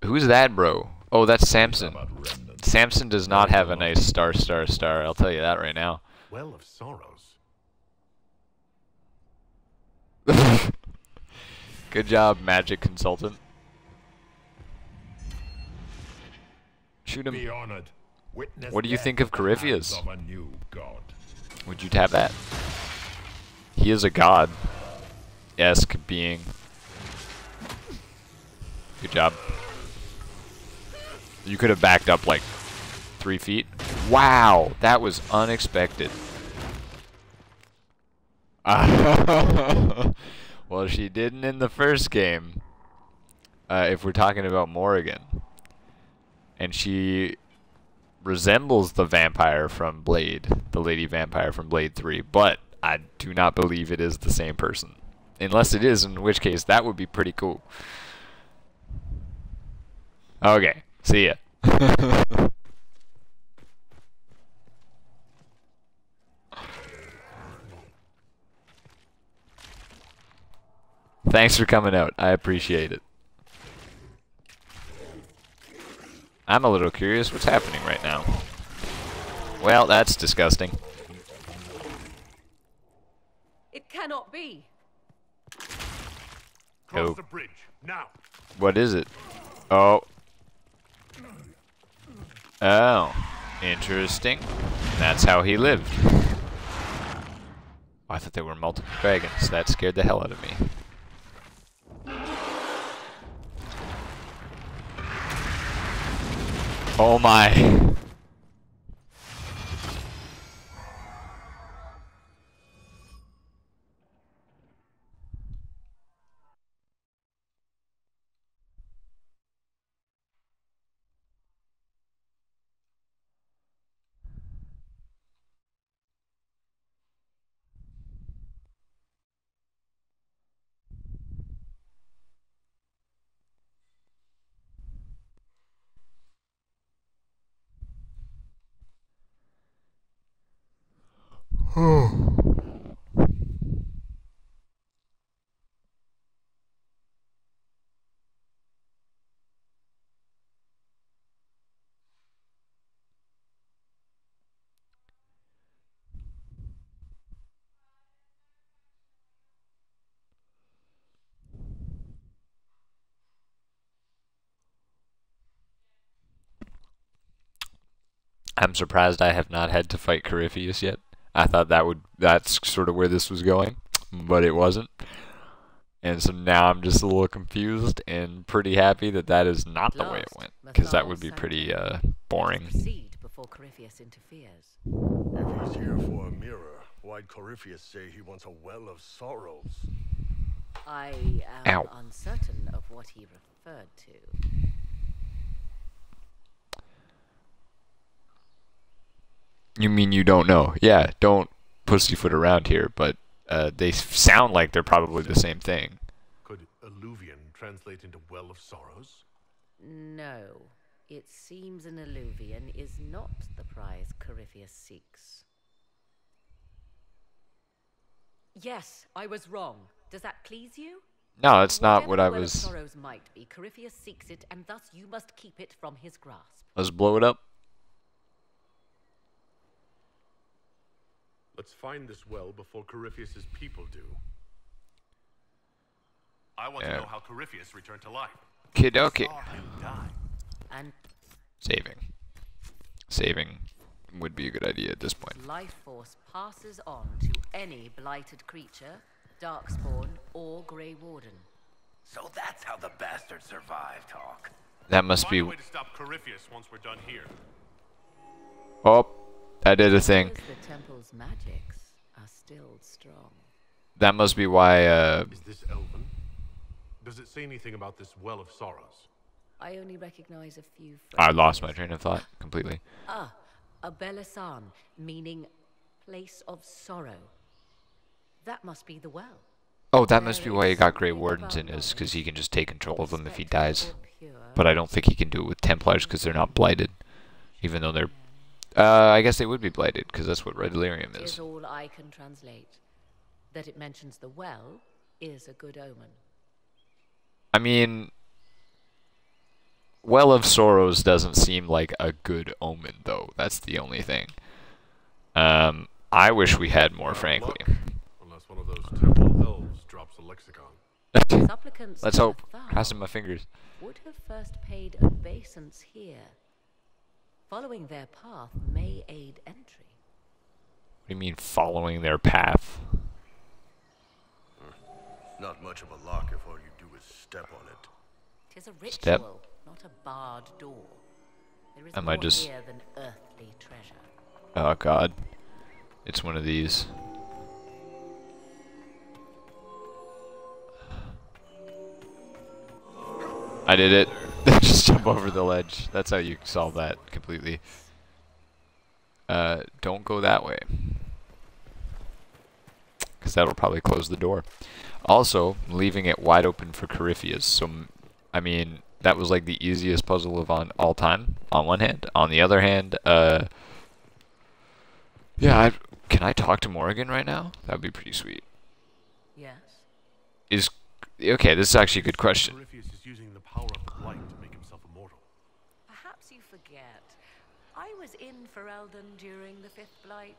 Who's that, bro? Oh, that's Samson. Samson does not have a nice star. I'll tell you that right now. Well of Sorrows. Good job, magic consultant. Shoot him. Be honored. Witness What do you think of death at the Corypheus? hands of a new god. Would you tap that? He is a god-esque being. Good job. You could have backed up like 3 feet. Wow, that was unexpected. Well, she didn't in the first game. If we're talking about Morrigan. And she resembles the vampire from Blade, the lady vampire from Blade 3, but I do not believe it is the same person. Unless it is, in which case that would be pretty cool. Okay, see ya. Thanks for coming out. I appreciate it. I'm a little curious what's happening right now. Well, that's disgusting. It cannot be. Cross the bridge, now. What is it? Oh. Oh. Interesting. That's how he lived. Oh, I thought there were multiple dragons. That scared the hell out of me. Oh my. I'm surprised I have not had to fight Corypheus yet. I thought that's sort of where this was going, but it wasn't. And so now I'm just a little confused and pretty happy that that is not the way it went, because that would be pretty boring. Proceed before Corypheus interferes. If he's here for a mirror, why'd Corypheus say he wants a well of sorrows? I am Ow. uncertain of what he referred to. You mean you don't know? Yeah, don't pussyfoot around here, but they sound like they're probably the same thing. Could alluvian translate into well of sorrows? No. It seems an alluvian is not the prize Corypheus seeks. Yes, I was wrong. Does that please you? No, it's not what I Whatever the Well of was... Sorrows might be, Corypheus seeks it, and thus you must keep it from his grasp. Let's blow it up. Let's find this well before Corypheus's people do. I want to know how Corypheus returned to life. Kidoki. Saw him die. And Saving would be a good idea at this point. life force passes on to any blighted creature, darkspawn, or Grey Warden. So that's how the bastard survived, Hawk. That must Find be... a way to stop Corypheus once we're done here. Oh, I did a thing. The temple's magics are still strong. That must be why, Is this Elven? Does it say anything about this well of sorrows? I only recognize a few I lost my phrases. train of thought completely. Ah, a Belisan, meaning place of sorrow. That must be the well. Oh, that must be why he got Grey Wardens in, is because he can just take control of them if he dies. But I don't think he can do it with Templars because they're not blighted. Even though they're... I guess they would be blighted because that's what Red Delirium Is is. all I can translate. That it mentions the well is a good omen. I mean... Well of Sorrows doesn't seem like a good omen, though. That's the only thing. I wish we had more, frankly. Unless one of those temple elves drops a lexicon. Supplicants Let's to hope. Mathal Crossing my fingers. would have first paid obeisance here. Following their path may aid entry. What do you mean, following their path? Not much of a lock if all you do is step on it. 'Tis a ritual, Step. not a barred door. There is Am I more just- here than earthly treasure. Oh god. It's one of these. I did it. Just jump over the ledge. That's how you solve that completely. Don't go that way. Because that'll probably close the door. Also, leaving it wide open for Corypheus. So, I mean, that was like the easiest puzzle of all time, on one hand. On the other hand, yeah, can I talk to Morrigan right now? That would be pretty sweet. Yes? Okay, this is actually a good question. Corypheus is using the power of the blight to make himself immortal. Perhaps you forget. I was in Ferelden during the Fifth Blight.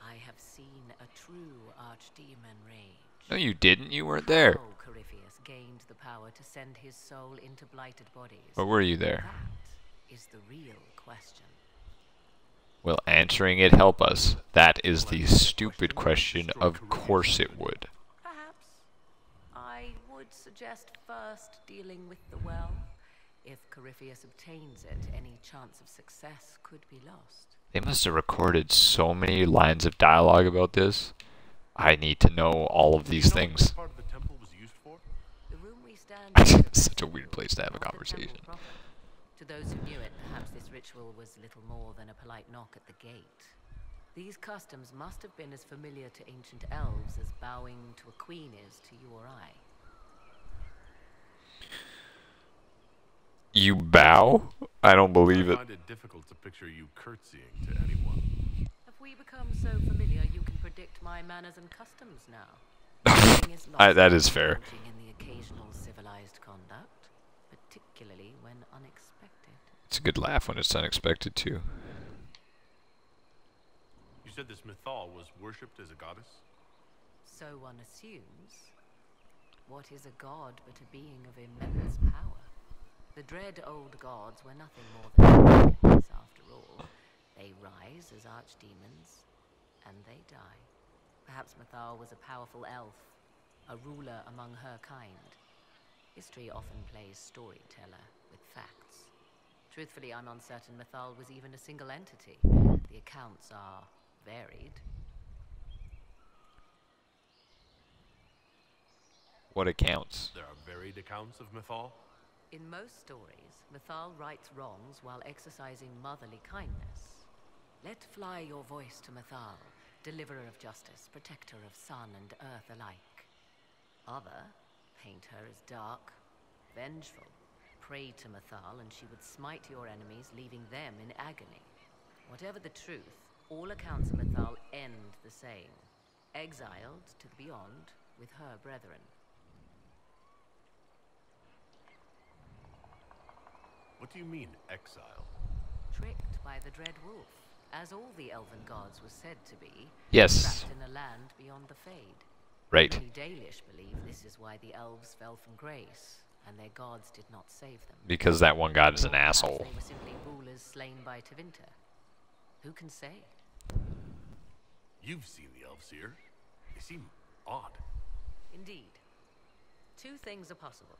I have seen a true archdemon rage. No, you didn't. You weren't there. How Corypheus gained the power to send his soul into blighted bodies. Or were you there? That is the real question. Will answering it help us? That is the stupid question. Of course it would. Perhaps. I would suggest first dealing with the well. If Corypheus obtains it, any chance of success could be lost. They must have recorded so many lines of dialogue about this. I need to know all of these Do you know what things. this part of the temple was used for? The room we stand in It's such a weird place to have a was the conversation. temple proper. To those who knew it, perhaps this ritual was little more than a polite knock at the gate. These customs must have been as familiar to ancient elves as bowing to a queen is to you or I. You bow? I don't believe I it. find it difficult to picture you curtsying to anyone. Have we become so familiar you can predict my manners and customs now? Nothing is lost That is by fair. indulging in the occasional civilized conduct, particularly when unexpected. It's a good laugh when it's unexpected, too. You said this Mythal was worshipped as a goddess? So one assumes. What is a god but a being of immense power? The dread old gods were nothing more than dragons, after all. They rise as archdemons, and they die. Perhaps Mythal was a powerful elf, a ruler among her kind. History often plays storyteller with facts. Truthfully, I'm uncertain Mythal was even a single entity. The accounts are varied. What accounts? There are varied accounts of Mythal? In most stories, Mythal rights wrongs while exercising motherly kindness. Let fly your voice to Mythal, deliverer of justice, protector of sun and earth alike. Other paint her as dark, vengeful. Pray to Mythal and she would smite your enemies, leaving them in agony. Whatever the truth, all accounts of Mythal end the same. Exiled to the beyond with her brethren. What do you mean, exile? Tricked by the Dread Wolf, as all the elven gods were said to be. Yes. Trapped in a land beyond the Fade. Right. Many Dalish believe this is why the elves fell from grace, and their gods did not save them. Because that one god is an Or perhaps asshole. they were simply rulers slain by Tevinter. Who can say? You've seen the elves here. They seem odd. Indeed. Two things are possible.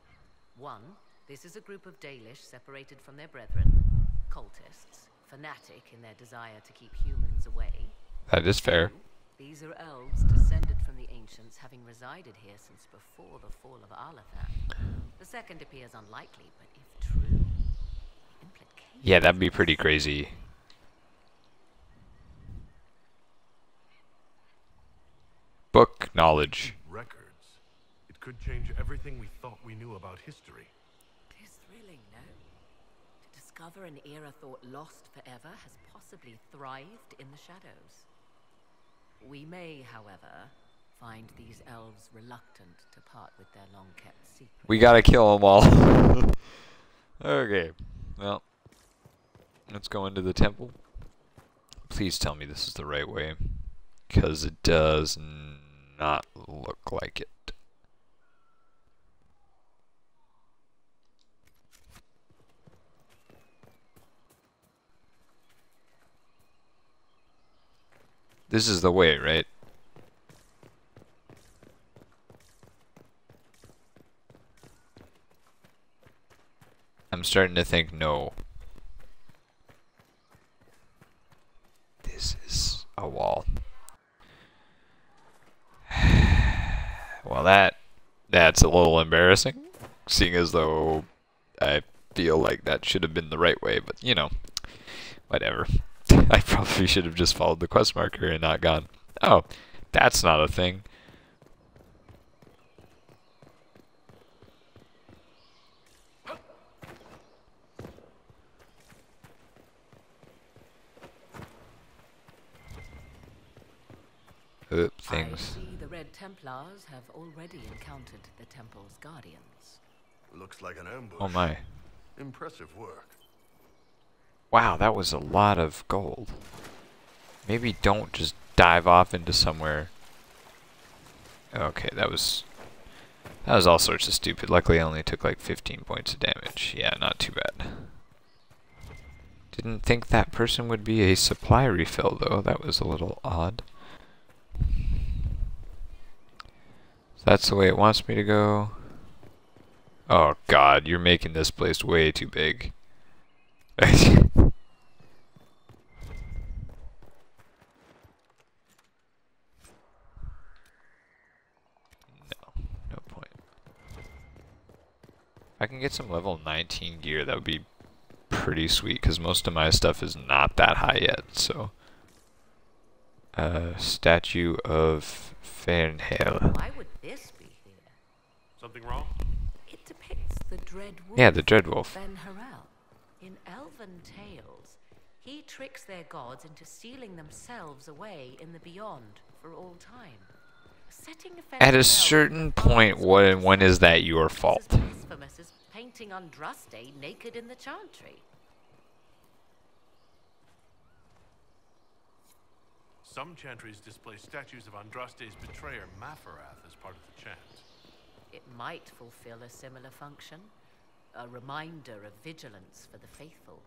One, this is a group of Dalish separated from their brethren, cultists, fanatic in their desire to keep humans away. That is fair. Two, these are elves descended from the ancients, having resided here since before the fall of Arlathan. The second appears unlikely, but if true, implications. Yeah, that'd be pretty crazy. Book knowledge. Records. It could change everything we thought we knew about history. It is thrilling, no? To discover an era thought lost forever has possibly thrived in the shadows. We may, however, find these elves reluctant to part with their long-kept secret. We gotta kill them all. Okay, well, let's go into the temple. Please tell me this is the right way, because it does not look like it. This is the way, right? I'm starting to think no. This is a wall. Well, that's a little embarrassing, seeing as though I feel like that should have been the right way, but you know, whatever. I probably should have just followed the quest marker and not gone, oh, that's not a thing. Things. I see the Red Templars have already encountered the temple's guardians. Looks like an ambush. Oh my. Impressive work. Wow, that was a lot of gold. Maybe don't just dive off into somewhere. Okay, that was all sorts of stupid. Luckily I only took like 15 points of damage. Yeah, not too bad. Didn't think that person would be a supply refill though. That was a little odd. So that's the way it wants me to go. Oh god, you're making this place way too big. No, no point. If I can get some level 19 gear, that would be pretty sweet, because most of my stuff is not that high yet, so. Statue of Fernhel. Why would this be here? Something wrong? It depicts the Dread Wolf. Yeah, the Dread Wolf. Ben-Harel. In elven tales, he tricks their gods into sealing themselves away in the beyond for all time. Setting At a certain point, when is that your fault? As blasphemous as painting Andraste naked in the chantry. Some chantries display statues of Andraste's betrayer Mafarath as part of the chant. It might fulfill a similar function, a reminder of vigilance for the faithful.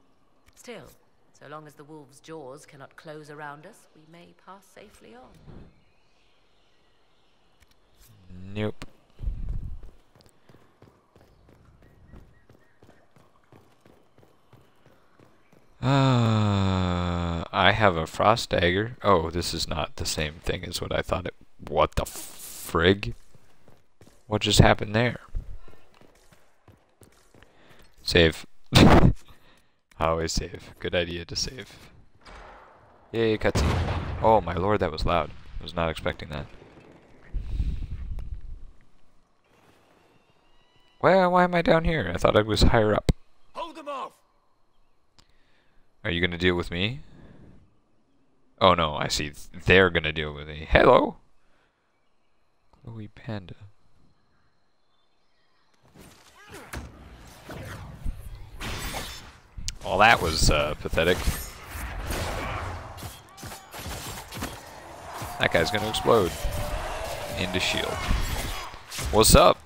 Still, so long as the wolf's jaws cannot close around us, we may pass safely on. Nope. I have a frost dagger. Oh, this is not the same thing as what I thought it. What the frig? What just happened there? Save. I always save. Good idea to save. Yay, cutscene. Oh my lord, that was loud. I was not expecting that. Well, why am I down here? I thought I was higher up. Hold them off! Are you gonna deal with me? Oh no, I see. They're gonna deal with me. Hello! Chloe Panda. Well, that was pathetic. That guy's gonna explode. Into shield. What's up?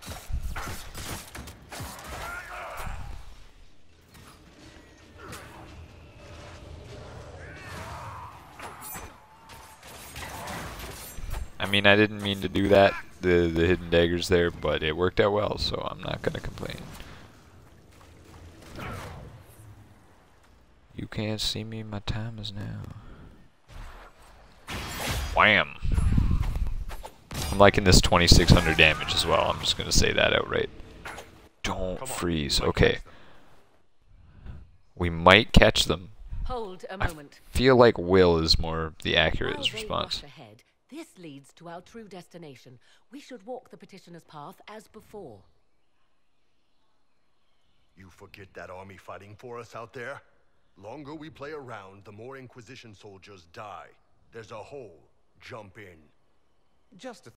I mean, I didn't mean to do that, the hidden daggers there, but it worked out well, so I'm not gonna complain. You can't see me, my time is now. Wham! I'm liking this 2600 damage as well, I'm just gonna say that outright. Don't freeze, okay. We might catch them. Hold a moment. Feel like will is more the accurate While they response. rush ahead, this leads to our true destination. We should walk the petitioner's path as before. You forget that army fighting for us out there? Longer we play around, the more Inquisition soldiers die. There's a hole. Jump in. Just a